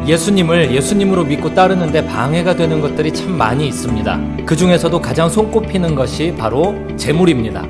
예수님을 예수님으로 믿고 따르는데 방해가 되는 것들이 참 많이 있습니다. 그 중에서도 가장 손꼽히는 것이 바로 재물입니다.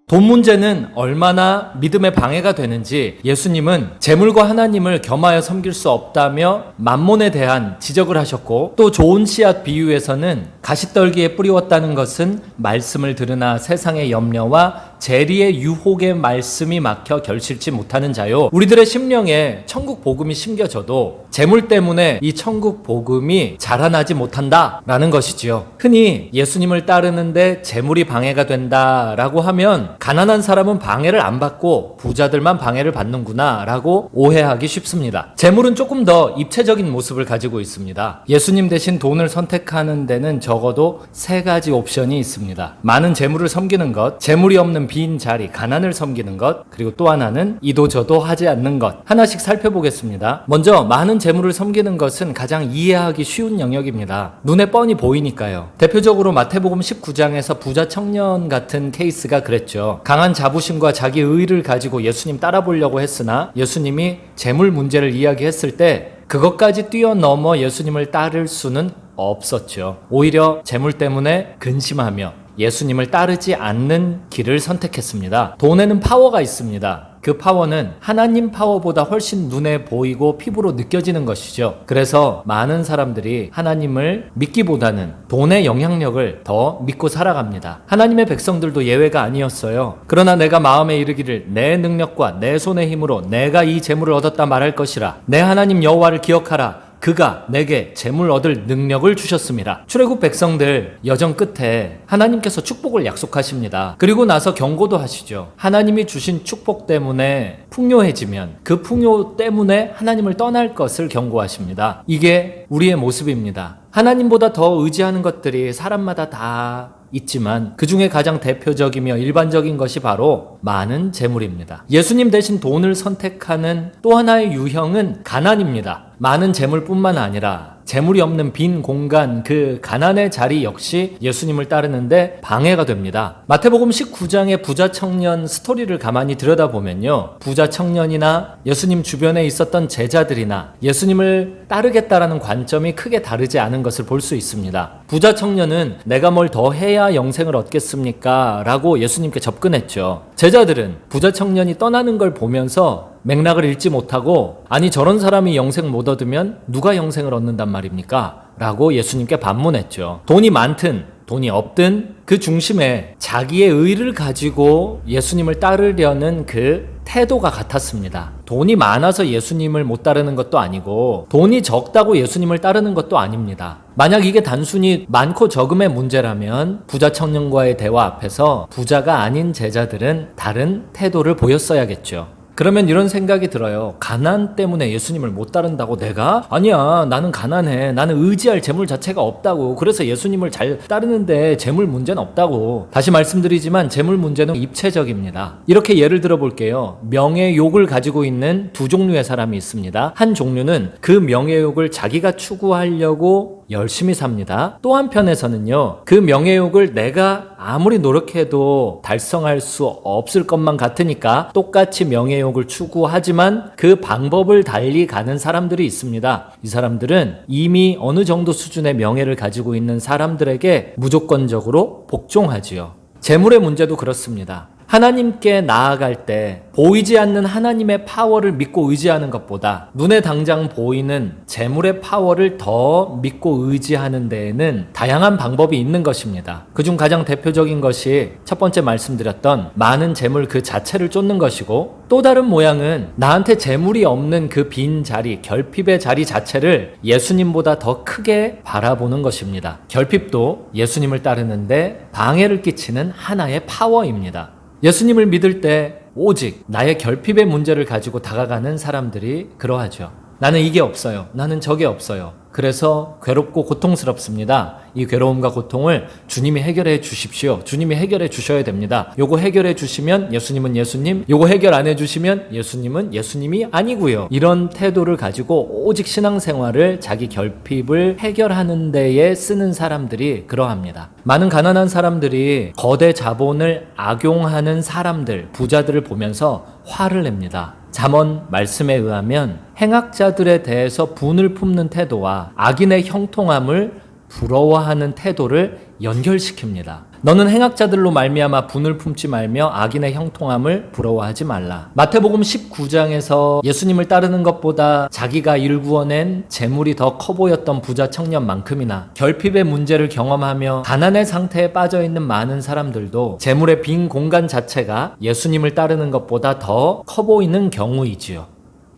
돈 문제는 얼마나 믿음에 방해가 되는지 예수님은 재물과 하나님을 겸하여 섬길 수 없다며 만몬에 대한 지적을 하셨고, 또 좋은 씨앗 비유에서는 가시떨기에 뿌리웠다는 것은 말씀을 들으나 세상의 염려와 재리의 유혹의 말씀이 막혀 결실치 못하는 자요, 우리들의 심령에 천국 복음이 심겨져도 재물 때문에 이 천국 복음이 자라나지 못한다라는 것이지요. 흔히 예수님을 따르는데 재물이 방해가 된다라고 하면 가난한 사람은 방해를 안 받고 부자들만 방해를 받는구나 라고 오해하기 쉽습니다. 재물은 조금 더 입체적인 모습을 가지고 있습니다. 예수님 대신 돈을 선택하는 데는 적어도 3가지 옵션이 있습니다. 많은 재물을 섬기는 것, 재물이 없는 빈 자리, 가난을 섬기는 것, 그리고 또 하나는 이도저도 하지 않는 것. 하나씩 살펴보겠습니다. 먼저 많은 재물을 섬기는 것은 가장 이해하기 쉬운 영역입니다. 눈에 뻔히 보이니까요. 대표적으로 마태복음 19장에서 부자 청년 같은 케이스가 그랬죠. 강한 자부심과 자기 의의를 가지고 예수님 따라보려고 했으나 예수님이 재물 문제를 이야기했을 때 그것까지 뛰어넘어 예수님을 따를 수는 없었죠. 오히려 재물 때문에 근심하며 예수님을 따르지 않는 길을 선택했습니다. 돈에는 파워가 있습니다. 그 파워는 하나님 파워보다 훨씬 눈에 보이고 피부로 느껴지는 것이죠. 그래서 많은 사람들이 하나님을 믿기보다는 돈의 영향력을 더 믿고 살아갑니다. 하나님의 백성들도 예외가 아니었어요. 그러나 내가 마음에 이르기를 내 능력과 내 손의 힘으로 내가 이 재물을 얻었다 말할 것이라. 내 하나님 여호와를 기억하라. 그가 내게 재물 얻을 능력을 주셨습니다. 출애굽 백성들 여정 끝에 하나님께서 축복을 약속하십니다. 그리고 나서 경고도 하시죠. 하나님이 주신 축복 때문에 풍요해지면 그 풍요 때문에 하나님을 떠날 것을 경고하십니다. 이게 우리의 모습입니다. 하나님보다 더 의지하는 것들이 사람마다 다 있지만 그 중에 가장 대표적이며 일반적인 것이 바로 많은 재물입니다. 예수님 대신 돈을 선택하는 또 하나의 유형은 가난입니다. 많은 재물뿐만 아니라 재물이 없는 빈 공간, 그 가난의 자리 역시 예수님을 따르는데 방해가 됩니다. 마태복음 19장의 부자 청년 스토리를 가만히 들여다보면요, 부자 청년이나 예수님 주변에 있었던 제자들이나 예수님을 따르겠다라는 관점이 크게 다르지 않은 것을 볼 수 있습니다. 부자 청년은 내가 뭘 더 해야 영생을 얻겠습니까? 라고 예수님께 접근했죠. 제자들은 부자 청년이 떠나는 걸 보면서 맥락을 읽지 못하고, 아니 저런 사람이 영생 못 얻으면 누가 영생을 얻는단 말입니까? 라고 예수님께 반문했죠. 돈이 많든 돈이 없든 그 중심에 자기의 의를 가지고 예수님을 따르려는 그 태도가 같았습니다. 돈이 많아서 예수님을 못 따르는 것도 아니고 돈이 적다고 예수님을 따르는 것도 아닙니다. 만약 이게 단순히 많고 적음의 문제라면 부자 청년과의 대화 앞에서 부자가 아닌 제자들은 다른 태도를 보였어야겠죠. 그러면 이런 생각이 들어요. 가난 때문에 예수님을 못 따른다고 내가? 아니야, 나는 가난해. 나는 의지할 재물 자체가 없다고. 그래서 예수님을 잘 따르는데 재물 문제는 없다고. 다시 말씀드리지만 재물 문제는 입체적입니다. 이렇게 예를 들어 볼게요. 명예욕을 가지고 있는 2종류의 사람이 있습니다. 한 종류는 그 명예욕을 자기가 추구하려고 열심히 삽니다. 또 한편에서는요, 그 명예욕을 내가 아무리 노력해도 달성할 수 없을 것만 같으니까 똑같이 명예욕을 추구하지만 그 방법을 달리 가는 사람들이 있습니다. 이 사람들은 이미 어느 정도 수준의 명예를 가지고 있는 사람들에게 무조건적으로 복종하지요. 재물의 문제도 그렇습니다. 하나님께 나아갈 때 보이지 않는 하나님의 파워를 믿고 의지하는 것보다 눈에 당장 보이는 재물의 파워를 더 믿고 의지하는 데에는 다양한 방법이 있는 것입니다. 그중 가장 대표적인 것이 첫 번째 말씀드렸던 많은 재물 그 자체를 쫓는 것이고, 또 다른 모양은 나한테 재물이 없는 그 빈 자리, 결핍의 자리 자체를 예수님보다 더 크게 바라보는 것입니다. 결핍도 예수님을 따르는데 방해를 끼치는 하나의 파워입니다. 예수님을 믿을 때 오직 나의 결핍의 문제를 가지고 다가가는 사람들이 그러하죠. 나는 이게 없어요. 나는 저게 없어요. 그래서 괴롭고 고통스럽습니다. 이 괴로움과 고통을 주님이 해결해 주십시오. 주님이 해결해 주셔야 됩니다. 요거 해결해 주시면 예수님은 예수님, 요거 해결 안 해 주시면 예수님은 예수님이 아니고요. 이런 태도를 가지고 오직 신앙생활을 자기 결핍을 해결하는 데에 쓰는 사람들이 그러합니다. 많은 가난한 사람들이 거대 자본을 악용하는 사람들, 부자들을 보면서 화를 냅니다. 잠언 말씀에 의하면 행악자들에 대해서 분을 품는 태도와 악인의 형통함을 부러워하는 태도를 연결시킵니다. 너는 행악자들로 말미암아 분을 품지 말며 악인의 형통함을 부러워하지 말라. 마태복음 19장에서 예수님을 따르는 것보다 자기가 일구어낸 재물이 더 커 보였던 부자 청년만큼이나 결핍의 문제를 경험하며 가난의 상태에 빠져있는 많은 사람들도 재물의 빈 공간 자체가 예수님을 따르는 것보다 더 커 보이는 경우이지요.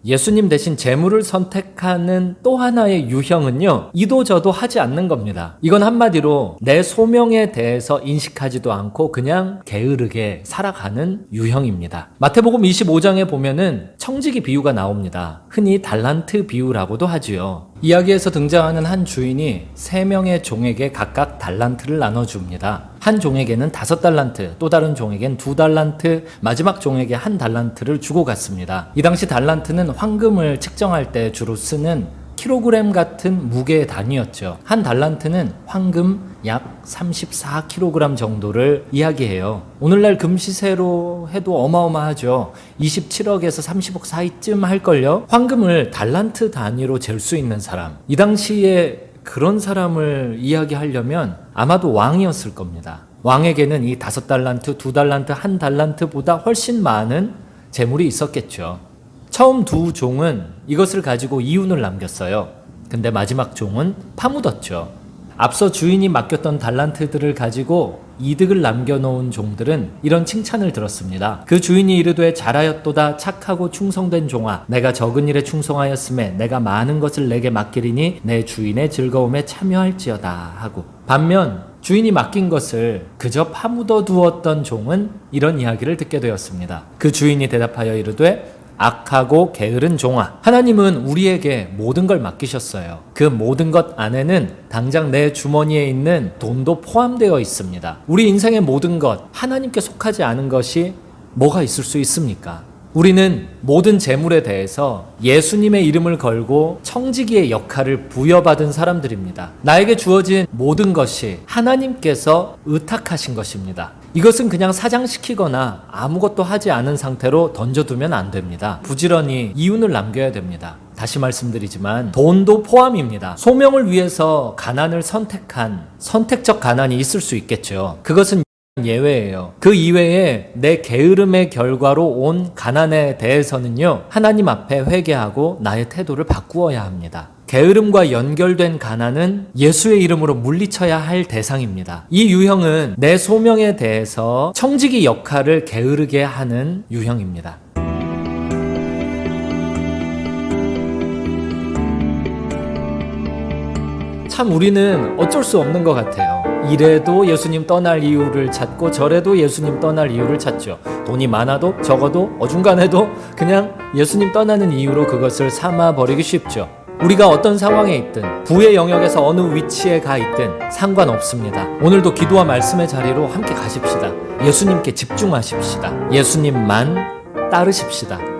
예수님 대신 재물을 선택하는 또 하나의 유형은요, 이도저도 하지 않는 겁니다. 이건 한마디로 내 소명에 대해서 인식하지도 않고 그냥 게으르게 살아가는 유형입니다. 마태복음 25장에 보면은 청지기 비유가 나옵니다. 흔히 달란트 비유라고도 하지요. 이야기에서 등장하는 한 주인이 3명의 종에게 각각 달란트를 나눠줍니다. 한 종에게는 5달란트, 또 다른 종에겐 2달란트, 마지막 종에게 1달란트를 주고 갔습니다. 이 당시 달란트는 황금을 측정할 때 주로 쓰는 킬로그램 같은 무게의 단위였죠. 1달란트는 황금 약 34kg 정도를 이야기해요. 오늘날 금시세로 해도 어마어마하죠. 27억에서 30억 사이쯤 할걸요. 황금을 달란트 단위로 잴 수 있는 사람, 이 당시에 그런 사람을 이야기하려면 아마도 왕이었을 겁니다. 왕에게는 이 5달란트, 2달란트, 1달란트보다 훨씬 많은 재물이 있었겠죠. 처음 2종은 이것을 가지고 이윤을 남겼어요. 근데 마지막 종은 파묻었죠. 앞서 주인이 맡겼던 달란트들을 가지고 이득을 남겨놓은 종들은 이런 칭찬을 들었습니다. 그 주인이 이르되 잘하였도다 착하고 충성된 종아, 내가 적은 일에 충성하였음에 내가 많은 것을 내게 맡기리니 내 주인의 즐거움에 참여할지어다 하고, 반면 주인이 맡긴 것을 그저 파묻어 두었던 종은 이런 이야기를 듣게 되었습니다. 그 주인이 대답하여 이르되 악하고 게으른 종아, 하나님은 우리에게 모든 걸 맡기셨어요. 그 모든 것 안에는 당장 내 주머니에 있는 돈도 포함되어 있습니다. 우리 인생의 모든 것, 하나님께 속하지 않은 것이 뭐가 있을 수 있습니까? 우리는 모든 재물에 대해서 예수님의 이름을 걸고 청지기의 역할을 부여받은 사람들입니다. 나에게 주어진 모든 것이 하나님께서 의탁하신 것입니다. 이것은 그냥 사장시키거나 아무것도 하지 않은 상태로 던져두면 안 됩니다. 부지런히 이윤을 남겨야 됩니다. 다시 말씀드리지만 돈도 포함입니다. 소명을 위해서 가난을 선택한 선택적 가난이 있을 수 있겠죠. 그것은 예외예요. 그 이외에 내 게으름의 결과로 온 가난에 대해서는요, 하나님 앞에 회개하고 나의 태도를 바꾸어야 합니다. 게으름과 연결된 가난은 예수의 이름으로 물리쳐야 할 대상입니다. 이 유형은 내 소명에 대해서 청지기 역할을 게으르게 하는 유형입니다. 참 우리는 어쩔 수 없는 것 같아요. 이래도 예수님 떠날 이유를 찾고 저래도 예수님 떠날 이유를 찾죠. 돈이 많아도 적어도 어중간해도 그냥 예수님 떠나는 이유로 그것을 삼아버리기 쉽죠. 우리가 어떤 상황에 있든 부의 영역에서 어느 위치에 가 있든 상관없습니다. 오늘도 기도와 말씀의 자리로 함께 가십시다. 예수님께 집중하십시다. 예수님만 따르십시다.